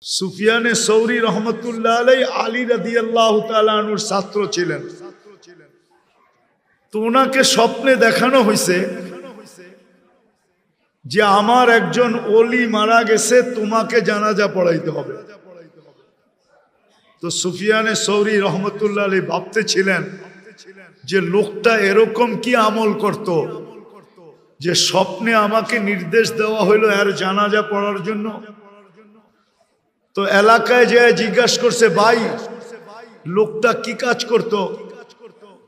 সুফিয়ানে সৌরি রহমতুল্লাহ আলাই আলী রাদিয়াল্লাহু তাআলা আনহুর ছাত্র ছিলেন। তো ওনাকে স্বপ্নে দেখানো হয়েছে যে আমার একজন ওলি মারা গেছে, তোমাকে জানাজা পড়াইতে হবে। তো সুফিয়ানে সৌরি রহমতুল্লাহ আলাই ভাবতেছিলেন যে লোকটা এরকম কি আমল করত যে স্বপ্নে আমাকে নির্দেশ দেওয়া হইল এর জানাজা পড়ার জন্য। তো এলাকায় যে জিজ্ঞাসা করছে, ভাই লোকটা কি কাজ করত,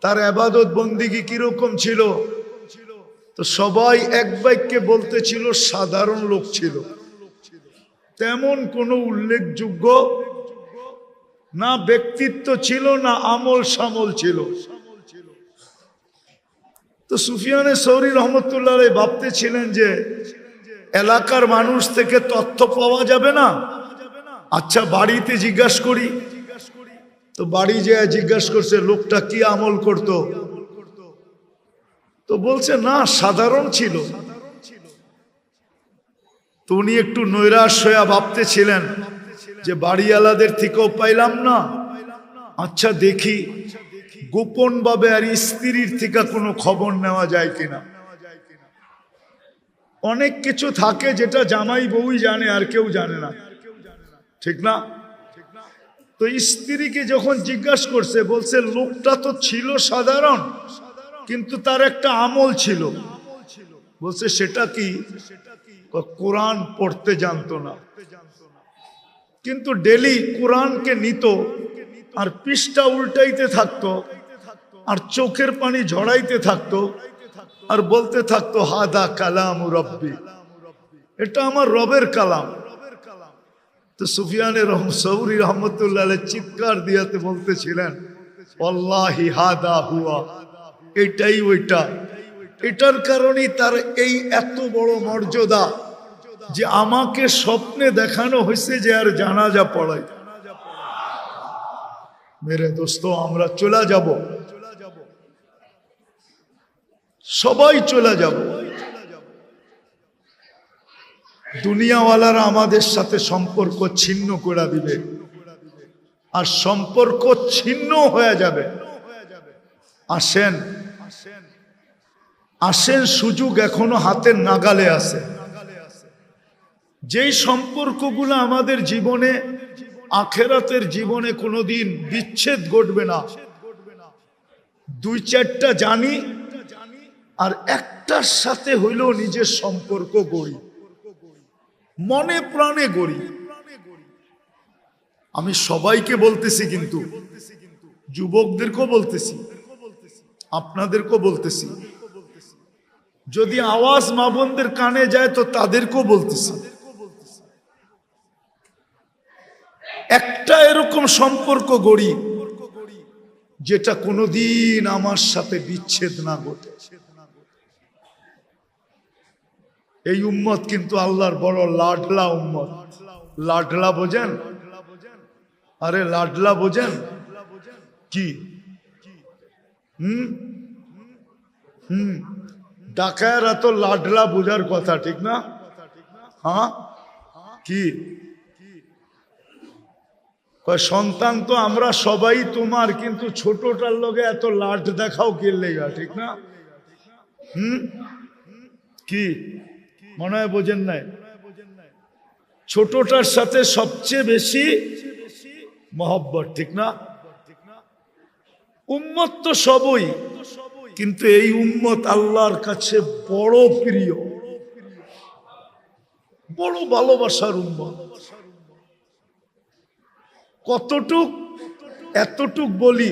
তার ইবাদত বন্দিগি কিরকম ছিল? তো সবাই এক বাক্যে বলতেছিল সাধারণ লোক ছিল, তেমন কোনো উল্লেখযোগ্য না ব্যক্তিত্ব ছিল না আমল সামল ছিল। তো সুফিয়ানে সৌরি রহমতুল্লাহ ভাবতেছিলেন যে এলাকার মানুষ থেকে তথ্য পাওয়া যাবে না, আচ্ছা বাড়িতে জিজ্ঞাসা করি। তো বাড়ি যেয়ে জিজ্ঞাসা করছে লোকটা কি আমল করত। তো বলছে না সাধারণ ছিল। তো উনি একটু নৈরাশ হয়ে ভাবতেছিলেন যে বাড়িওয়ালাদের থেকেও পাইলাম না, আচ্ছা দেখি গোপন ভাবে আর স্ত্রীর থেকে কোনো খবর নেওয়া যায় কিনা। অনেক কিছু থাকে যেটা জামাই বউই জানে আর কেউ জানে না, ঠিক না? তো স্ত্রীকে যখন জিজ্ঞাসা করছে, বলছে লোকটা তো ছিল সাধারণ কিন্তু তার একটা আমল ছিল। বলছে সেটা কি? কোরআন পড়তে জানতো না, কিন্তু ডেলি কোরআনকে নিত আর পৃষ্ঠা উল্টাইতে থাকতো আর চোখের পানি ঝরাইতে থাকতো আর বলতে থাকতো হাদা কালাম রব্বি, এটা আমার রবের কালাম। তো সুফিয়ানে সৌরি রহমতুল্লাহ চিৎকার দিয়াতে বলতেছিলেন আল্লাহি হাদা হুয়া, এটাই ওইটা। এটার কারণেই তার এই এত বড় মর্যাদা যে আমাকে স্বপ্নে দেখানো হয়েছে যে আর জানাজা পড়াই। মেরে দোস্ত, আমরা চলে যাব, সবাই চলে যাব। দুনিয়াওয়ালারা আমাদের সাথে সম্পর্ক ছিন্ন করে দিবে আর সম্পর্ক ছিন্ন হয়ে যাবে। আসেন আসেন, সুযোগ এখনো হাতের নাগালে আছে। যেই সম্পর্কগুলো আমাদের জীবনে আখেরাতের জীবনে কোনোদিন বিচ্ছেদ ঘটবে না, দুই চারটা জানি আর একটার সাথে হইলেও নিজের সম্পর্ক গড়ি, মনে প্রাণে গড়ি। আমি সবাইকে বলতেছি, কিন্তু যুবকদেরকেও বলতেছি, আপনাদেরকেও বলতেছি। যদি আওয়াজ মা বোনদের কানে যায় তো তাদেরকেও বলতেছি, একটা এরকম সম্পর্ক গড়ি যেটা কোনোদিন আমার সাথে বিচ্ছেদ না ঘটে। এই উম্মত কিন্তু আল্লাহর বড় লাডলা উম্মত। লাডলা বোঝেন? আরে লাডলা বোঝেন কি? ডাকায়েরা তো লাডলা বোঝার কথা, ঠিক না? হ্যাঁ, কি সন্তান তো আমরা সবাই তোমার, কিন্তু ছোটটার লগে এত লাড দেখাও কি লেগা, ঠিক না? কি মনে হয় বোঝেন নাই? ছোটটার সাথে সবচেয়ে বেশি মহব্বত, ঠিক না? উম্মত তো সবই, কিন্তু এই উম্মত আল্লাহর কাছে বড় প্রিয়, বড় ভালোবাসার উম্মত। কতটুক? এতটুক বলি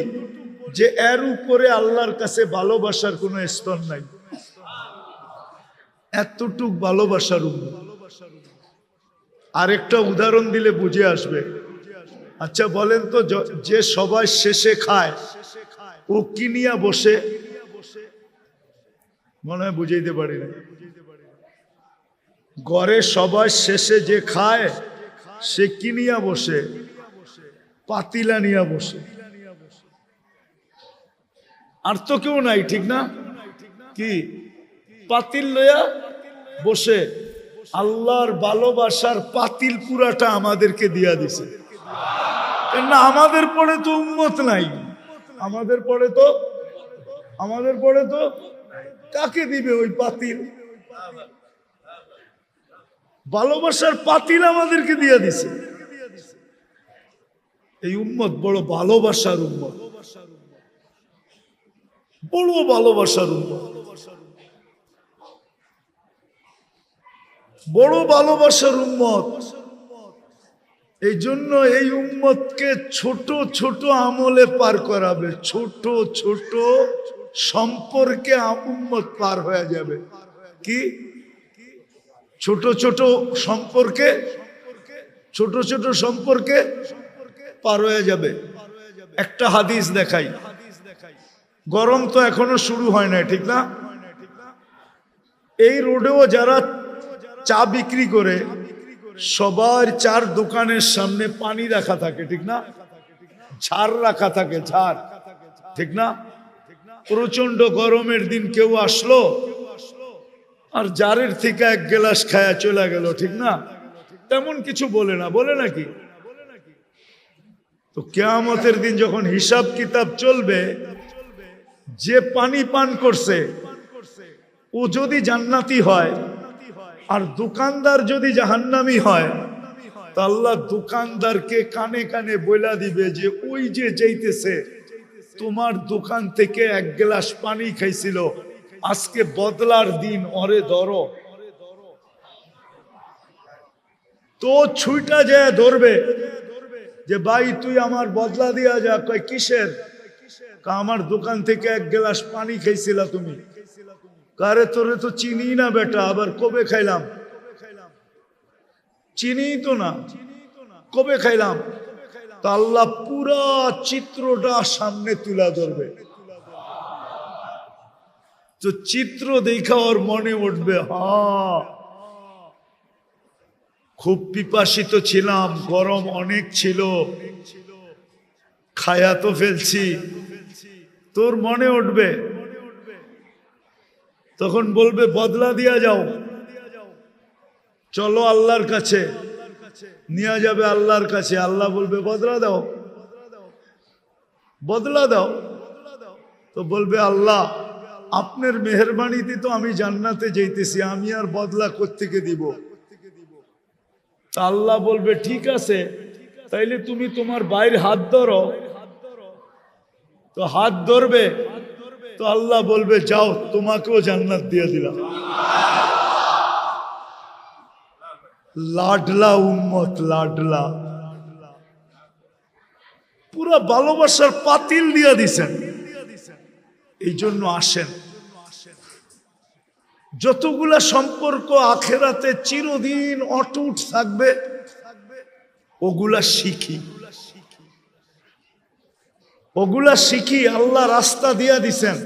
যে এর উপরে আল্লাহর কাছে ভালোবাসার কোনো স্তর নাই, এতটুক ভালোবাসার উম্মত। আরেকটা উদাহরণ দিলে বুঝে আসবে। আচ্ছা বলেন তো, যে সবাই শেষে খায় ও কি নিয়ে বসে? মনে হয় বুঝাইতে পারি না। ঘরে সবাই শেষে যে খায় সে কি নিয়ে বসে? পাতিলা নিয়ে বসে। আর তো কেউ নাই, ঠিক না? কি পাতিল লইয়া বসে। আল্লাহর ভালোবাসার পাতিল পুরাটা আমাদেরকে দিয়া দিছে। কেননা আমাদের পরে তো উম্মত নাই, আমাদের পরে তো কাকে দিবে ওই পাতিল? ভালোবাসার পাতিল আমাদেরকে দিয়া দিছে। এই উম্মত বড় ভালোবাসার উম্মত, বড় ভালোবাসার উম্মত, বড় ভালোবাসার উম্মত। এই জন্য এই উম্মতকে ছোট ছোট আমলে পার করাবে, ছোট ছোট সম্পর্কে উম্মত পার হয়ে যাবে। কি ছোট ছোট সম্পর্কে, ছোট ছোট সম্পর্কে পার হয়ে যাবে। একটা হাদিস দেখাই, গরম তো এখনো শুরু হয় না, ঠিক না? এই রোডেও যারা চা বিক্রি করে সবার চার দোকানের সামনে পানি রাখা থাকে, ঠিক না? ঝাড় রাখা থাকে, ঝাড়, ঠিক না? প্রচন্ড গরমের দিন কেউ আসলো আর জারের থেকে এক গ্লাস খায়া চলে গেল, ঠিক না? তেমন কিছু বলে না, বলে নাকি? তো কিয়ামতের দিন যখন হিসাব কিতাব চলবে, যে পানি পান করছে ও যদি জান্নাতি হয় আর দোকানদার যদি জাহান্নামী হয়, তা আল্লাহ দোকানদারকে কানে কানে বইলা দিবে যে ওই যে যাইতেছে তোমার দোকান থেকে এক গ্লাস পানি খাইছিল, আজকে বদলার দিন, ওরে ধরো। তো ছুইটা যায় ধরবে যে ভাই তুই আমার বদলা দিয়া যা। কয় কিসের? আমার দোকান থেকে এক গ্লাস পানি খাইছিলা তুমি। কারে তোরে তো চিনি না বেটা, আবার কবে খাইলাম? চিনি তো না, কবে খাইলাম? তা আল্লাহ পুরা চিত্রটা সামনে তুলা ধরবে। তো চিত্র দেখা ওর মনে উঠবে, হ্যাঁ খুব পিপাসিত ছিলাম, গরম অনেক ছিল, খায়া তো ফেলছি। তোর মনে উঠবে, তখন বলবে বদলা দিয়া যাও, চলো আল্লাহর কাছে, নিয়ে যাবে আল্লাহর কাছে। আল্লাহ বলবে বদলা দাও, বদলা দাও। তো বলবে আল্লাহ আপনার মেহেরবানিতে তো আমি জান্নাতে যাইতেছি, আমি আর বদলা কোত্থেকে দিব? তা আল্লাহ বলবে ঠিক আছে, তাইলে তুমি তোমার বাইর হাত ধরো। তো হাত ধরবে, তো আল্লাহ বলবে যাও তোমাকেও জান্নাত দিয়ে দিলাম। লাডলা উম্মত, লাডলা, পুরা ভালোবাসার পাতিল দিয়া দিছেন। এই জন্য আসেন, যতগুলা সম্পর্ক আখেরাতে চিরদিন অটুট থাকবে ওগুলা শিখি, ওগুলা শিখি। আল্লাহ রাস্তা দিয়া দিছেন।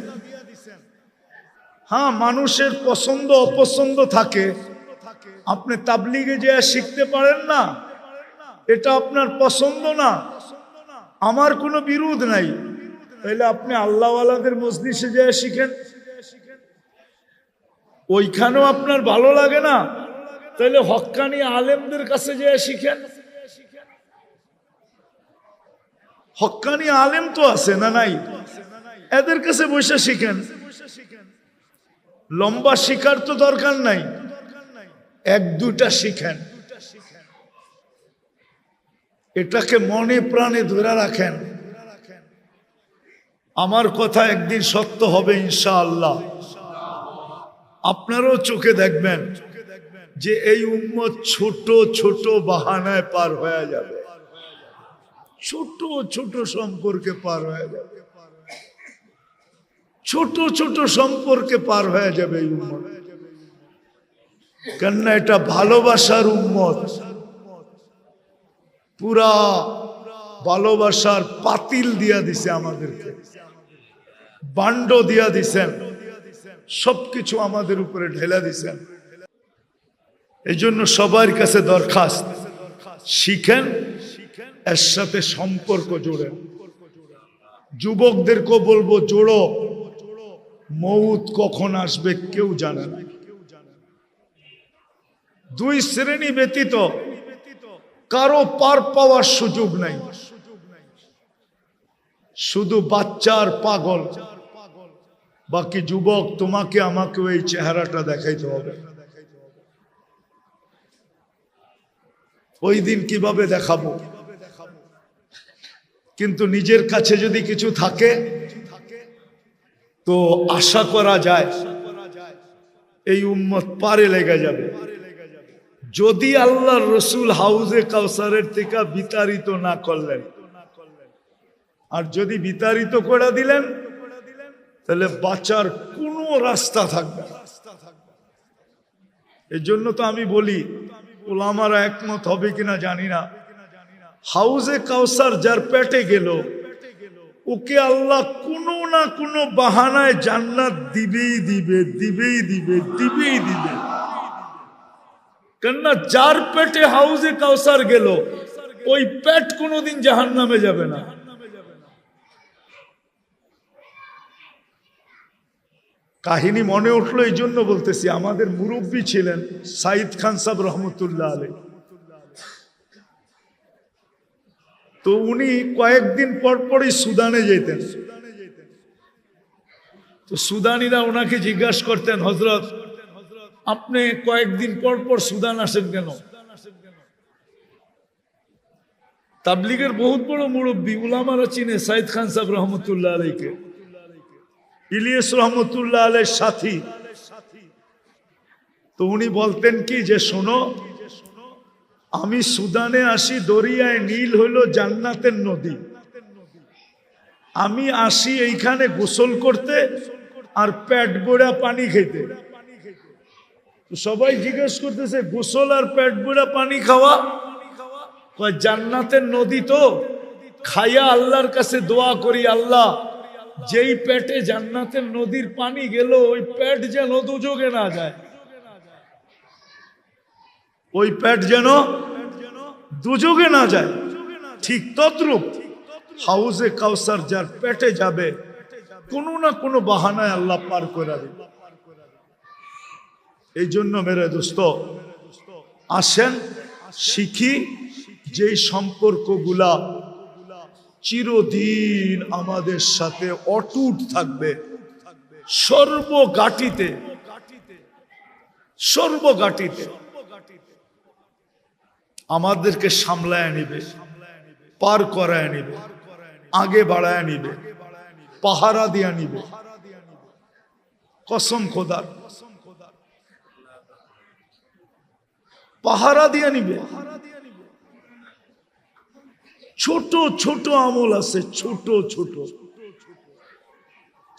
হ্যাঁ, মানুষের পছন্দ অপছন্দ থাকে, আপনি তাবলিগে যে শিখতে পারেন না, এটা আপনার পছন্দ না, আমার কোনো বিরোধ নাই, তাহলে আপনি আল্লাহওয়ালাদের মজলিসে যে শিখেন। ওইখানেও আপনার ভালো লাগে না, তাহলে হক্কানি আলেমদের কাছে যে শিখেন। হক্কানি আলেম তো আছে না নাই? এদের কাছে বসে শিখেন। লম্বা শিখার তো দরকার নাই, এক দুটা শিখেন। এটাকে মনে প্রাণে ধরে রাখেন। আমার কথা একদিন সত্য হবে ইনশাআল্লাহ। আপনারও চোখে দেখবেন যে এই উম্মত ছোট ছোট বাহানায় পার হয়ে যাবে, ছোট ছোট সম্পর্কে পার হয়ে যাবে, ছোট ছোট সম্পর্কে পার হয়ে যাবে এই উম্মত। কেননা এটা ভালোবাসার উম্মত, পুরা ভালোবাসার পাতিল দিয়া দিছে আমাদেরকে, বান্ড দিয়া দিছেন, সবকিছু আমাদের উপরে ঢেলা দিছেন। এই জন্য সবার কাছে দরখাস্ত, শিখেন, এর সাথে সম্পর্ক জোড়েন। যুবকদেরকেও বলবো জোড়ো, মউত কখন আসবে কেউ জানে না। দুই শ্রেণী ব্যতীত কারো পার পাওয়ার সুযোগ নাই। শুধু বাচ্চার পাগল, বাকি যুবক তোমাকে আমাকে এই চেহারাটা দেখাইতে হবে। ওই দিন কিভাবে দেখাবো? কিন্তু নিজের কাছে যদি কিছু থাকে তো আশা করা যায় এই উম্মত পারে লেগে যাবে, যদি আল্লাহর রসুল হাউজে কাউসারের থেকে বিতাড়িত না করলেন। আর যদি বিতাড়িত করে দিলেন তাহলে বাঁচার কোনো রাস্তা থাকবে না। এই জন্য তো আমি বলি, ওলামারা একমত হবে কিনা জানি না, হাউজে কাউসার যার পেটে গেল ওকে আল্লাহ কোনো না কোনো বাহানায় জান্নাত দিবেই দিবে, দিবেই দিবে, দিবেই দিবে। কেননা যার পেটে হাউজে কাউসার গেল ওই পেট কোনোদিন জাহান্নামে যাবে না। কাহিনী মনে উঠলো এই জন্য বলতেছি, আমাদের মুরব্বী ছিলেন সাইদ খান সাহেব রহমতুল্লাহ আলাইহি। তো উনি কয়েকদিন পর পরই সুদানে যেতেন। তো সুদানিরা ওনাকে জিজ্ঞাসা করতেন, হযরত আপনি কয়েকদিন পর পর সুদান আসেন কেন? তাবলিগের বহুত বড় মুরব্বী, উলামারা চিনে সাইদ খান সাহেব রহমতুল্লাহ আলাইহিকে, ইলিয়াস রহমতুল্লাহ আলাইহির সাথী। তো উনি বলতেন কি যে শোনো, আমি সুদানে আসি, দরিয়ায় নীল হইল জান্নাতের নদী, আমি আসি এইখানে গোসল করতে আর পেট ভরা পানি খেতে। সবাই জিজ্ঞেস করতেছে গোসল আর পেট ভরা পানি খাওয়া? জান্নাতের নদী তো, খাইয়া আল্লাহর কাছে দোয়া করি, আল্লাহ যেই পেটে জান্নাতের নদীর পানি গেল ওই পেট যেন দুযোগে না যায়, ওই পেট যেন দুযোগে না যায়। ঠিক তদ্রূপ হাউজে কাউসার যার পেটে যাবে কোনো না কোনো বাহানায় আল্লাহ পার করে দেবে। এই জন্য মেরে দোস্ত আসেন শিখি, যেই সম্পর্কগুলা চিরদিন আমাদের সাথে অটুট থাকবে, সর্বগাটিতে সর্বগাটিতে আমাদেরকে সামলায় নিবে, পার করায় নিবে, আগে বাড়ায় নিবে, পাহারা দিয়া নিবে। কসম খোদার, পাহারা দিয়া নিবে। ছোট ছোট আমল আছে, ছোট ছোট,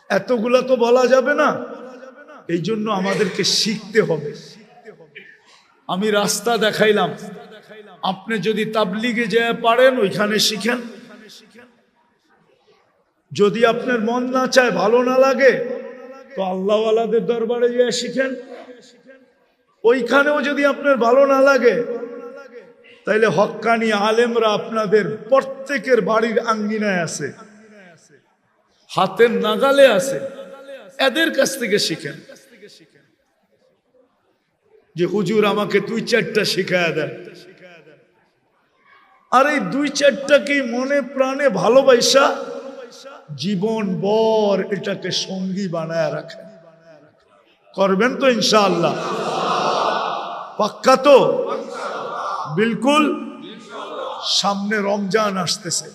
এতগুলা তো বলা যাবে না। এই জন্য আমাদেরকে শিখতে হবে। আমি রাস্তা দেখাইলাম, আপনি যদি তাবলিগে যেয়ে পারেন ওইখানে শিখেন। যদি আপনার মন না চায়, ভালো না লাগে, তো আল্লাহওয়ালাদের দরবারে যেয়ে শিখেন। ওইখানেও যদি আপনার ভালো না লাগে তাইলে হক্কানি আলেমরা আপনাদের প্রত্যেকের বাড়ির আঙ্গিনায় আছে, হাতের নাগালে আছে, এদের কাছ থেকে শিখেন। যে হুজুর আমাকে 2-4টা শিখায়া দেন, আর এই 2-4টাকে মনে প্রাণে ভালোবাসা জীবন ভর এটাকে সঙ্গী বানায় রাখেন। করবেন তো ইনশাআল্লাহ? পাক্কা তো? বিলকুল। সামনে রমজান আসতেছে,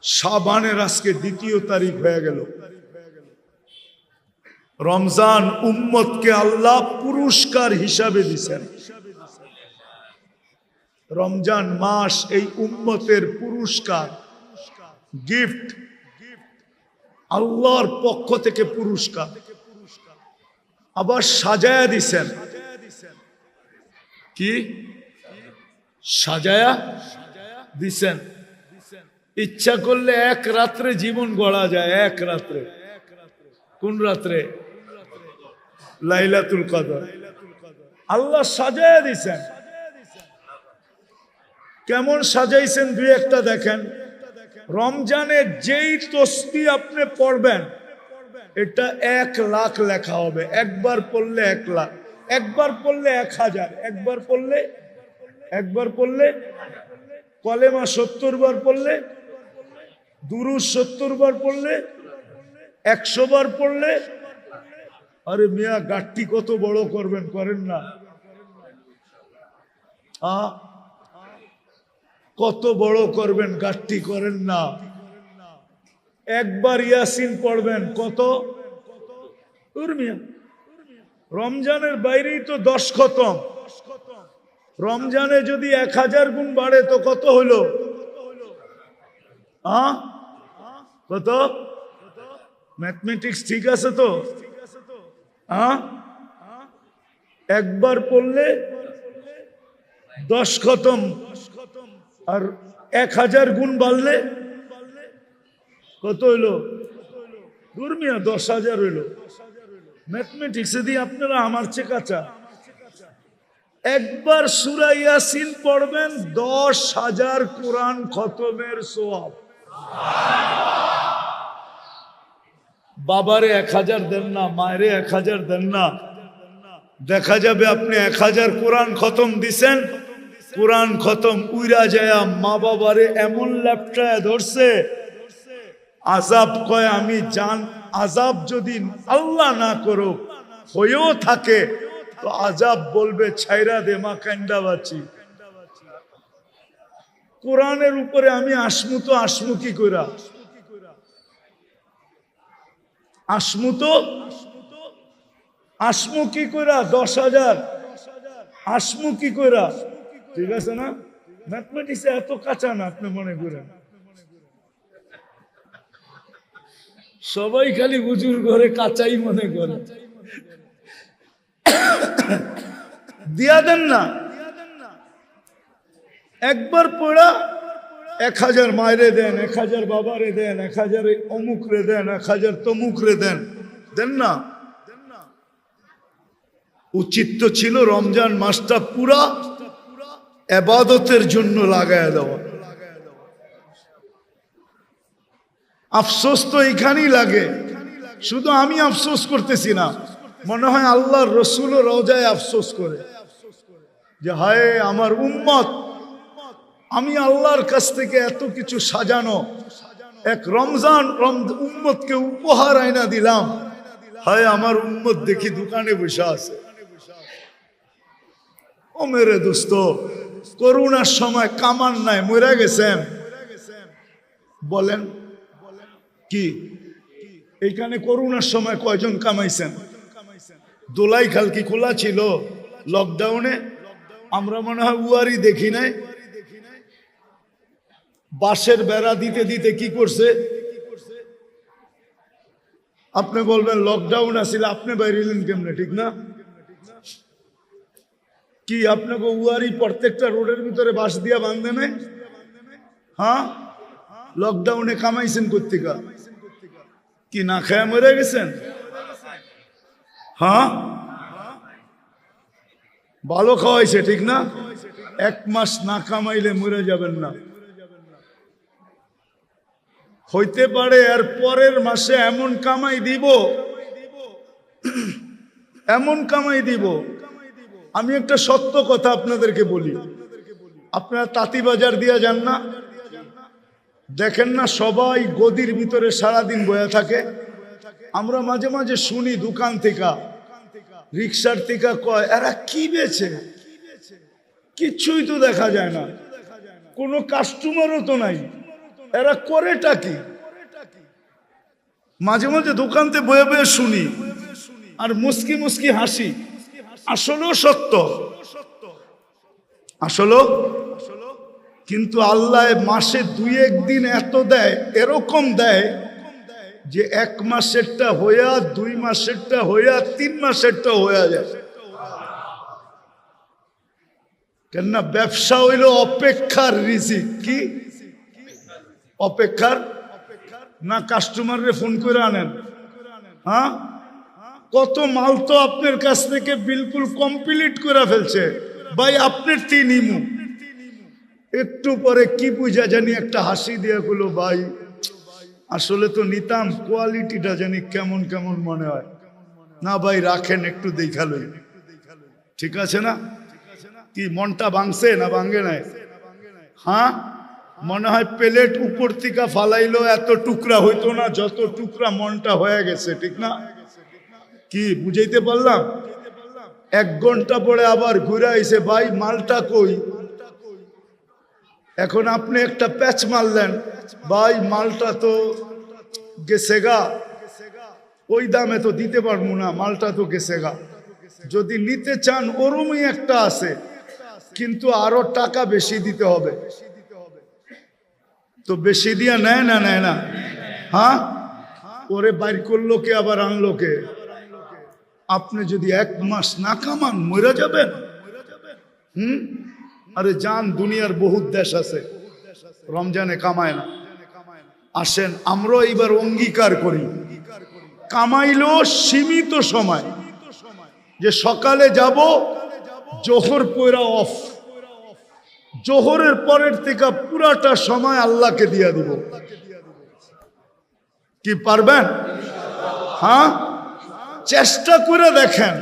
শাবানের আজকে 2 তারিখ হয়ে গেল। রমজান উম্মতকে আল্লাহ পুরস্কার হিসাবে দিছেন। রমজান মাস এই উম্মতের পুরস্কার, গিফট, আল্লাহর পক্ষ থেকে পুরস্কার। আবার সাজায়া দিছেন। কি সাজায়া দিছেন? ইচ্ছা করলে এক রাত্রে জীবন গড়া যায়, এক রাত্রে। কোন রাত্রে? লাইলাতুল কদর। আল্লাহ সাজায়া দিছেন। কেমন সাজাইছেন 2-1টা দেখেন। রমজানের যেই তসবিহ আপনি পড়বেন এটা 1 লাখ লেখা হবে, একবার পড়লে 1 লাখ। একবার পড়লে 1000, একবার পড়লে কলেমা 70 বার পড়লে, দুরূদ 70 বার পড়লে, 100 বার পড়লে, আরে মিয়া গাট্টি কত বড় করবেন, করেন না? কত বড় করবেন গাট্টি, করেন না? একবার ইয়াসিন পড়বেন কত? মিয়া রমজানের বাইরেই তো 10 খতম। রমজানে যদি 1000 গুণ বাড়ে তো কত হলো? কত? ম্যাথমেটিক্স ঠিক আছে তো? একবার পড়লে 10 খতম, আর 1000 গুণ বাড়লে কত হইলো? দুর্মিয়া 10,000 হইলো। ম্যাথমেটিক্সে দিয়ে আপনারা আমার চেয়ে কাঁচা। একবার সূরা ইয়াসিন পড়বেন, 10,000 কোরআন খতমের সওয়াব। বাবারে 1000 দেন না, মায়েরে 1000 দেন না, দেখা যাবে আপনি 1000 কোরআন খতম দিছেন, কোরআন খতম উইরা যায় মা বাবারে এমন ল্যাপটায় ধরছে, আযাব কয় আমি জান, আযাব যদি আল্লাহ না করুক হয়েও থাকে তো আযাব বলবে ছাইরা দে মা, কান্দা বাঁচি। কোরআনের উপরে আমি আসমু কি কইরা? আসমু কি কইরা? 10,000 আসমু কি কইরা? ঠিক আছে না? ম্যাথমেটিক্সে এত কাঁচা না আপনি মনে করেন। সবাই খালি হুজুর ঘরে কাঁচাই মনে করে। দিয়া দেন না, একবার পড়া 1000 মায়েরে দেন, 1000 বাবারে দেন, 1000 অমুক রে দেন, 1000 তমুক রে দেন, দেন না? উচিত তো ছিল রমজান মাসটা পুরা ইবাদতের জন্য লাগায় দেওয়া। আফসোস তো এখানেই লাগে। শুধু আমি আফসোস করতেছি না, মনে হয় আল্লাহর রসুল রওজায় আফসোস করে যে হায় আমার উম্মত, আমি আল্লাহর কাছ থেকে এত কিছু সাজানো এক রমজান উম্মতকে উপহার আইনা দিলাম, হায় আমার উম্মত দেখি দোকানে বসে আছে। ও মেরে দোস্ত, করোনার সময় কামান নাই, মরে গেছেন। বলেন কি এইখানে করোনার সময় কয়জন কামাইছেন? দোলাই খাল কি খোলা ছিল লকডাউনে? আমরা মনে হয় উয়ারি দেখি নাই। বাঁশের বেড়া দিতে দিতে কি করছে? আপনি বলবেন লকডাউন আছিল, আপনি বাইরেলেন কেমনে? ঠিক না? কি আপনাকে উয়ারি প্রত্যেকটা রোডের ভিতরে বাঁশ দিয়া বাঁধে নাই? হ্যাঁ, লকডাউনে কামাইছেন কোত্থেকা? কি না খেয়ে মরে গেছেন? হ্যাঁ, ভালো খাওয়াইছে, ঠিক না? 1 মাস না কামাইলে মরে যাবেন না। হইতে পারে এর পরের মাসে এমন কামাই দিব, এমন কামাই দিব। আমি একটা সত্য কথা আপনাদেরকে বলি, আপনারা তাঁতিবাজার দিয়া যান না, দেখেন না সবাই গদির ভিতরে সারাদিন বয়া থাকে। আমরা মাঝে মাঝে শুনি দোকান থেকে, রিক্সার থেকে কয় এরা কি বেচে, কিচ্ছুই তো দেখা যায় না, কোনো কাস্টমারও তো নাই, এরা করেটা কি? মাঝে মাঝে দোকানতে বয়ে বয়ে শুনি আর মুস্কি মুস্কি হাসি। আসলেও সত্য, আসলেও। কিন্তু আল্লাহ মাসে 2-1 দিন এত দেয়, এরকম দেয় যে 1 মাসেরটা হইয়া, 2 মাসেরটা হইয়া, 3 মাসেরটা হইয়া যায়। কেননা ব্যবসা হইল অপেক্ষার রিজিক। কি অপেক্ষার? না কাস্টমাররে ফোন করে আনেন? হ্যাঁ, কত মাল তো আপনার কাছ থেকে বিলকুল কমপ্লিট করে ফেলছে ভাই, আপনার 3 ইমু। একটু পরে কি বুঝা জানি একটা হাসি দিয়ে গুলো, ভাই আসলে তো নিতাম, কোয়ালিটিটা জানি কেমন কেমন মনে হয়। না ভাই রাখেন, একটু দেখালই। ঠিক আছে না? কি মনটা ভাঙছে না ভাঙে নাই? হ্যাঁ, মনে হয় প্লেট উপর থেকে ফালাইলো এত টুকরা হইতো না যত টুকরা মনটা হয়ে গেছে, ঠিক না? কি বুঝাইতে পারলাম? 1 ঘন্টা পরে আবার ঘুরে আইছে, ভাই মালটা কই? এখন আপনি একটা প্যাচ মারলেন, ভাই মালটা তো গেছে গা, ওই দামে তো দিতে পারবো না, মালটা তো গেছে গা। যদি নিতে চান ওরমই একটা আছে, কিন্তু আরো টাকা বেশি দিতে হবে। তো বেশি দিয়া নেয় না নেয় না? হ্যাঁ, ওরে বাইর করলো কে, আবার আনলো কে? আপনি যদি 1 মাস না কামান মরে যাবেন। আরে যান, দুনিয়ার বহুত দেশ আছে রমজানে কামায় না। আসেন আমরা এইবার অঙ্গীকার করি, কামাইলো সীমিত সময়, যে সকালে যাব, জোহর পয়রা অফ, জোহরের পরের থেকে পুরাটা সময় আল্লাহকে দিয়া দিব। কি পারবেন? হ্যাঁ, চেষ্টা করে দেখেন।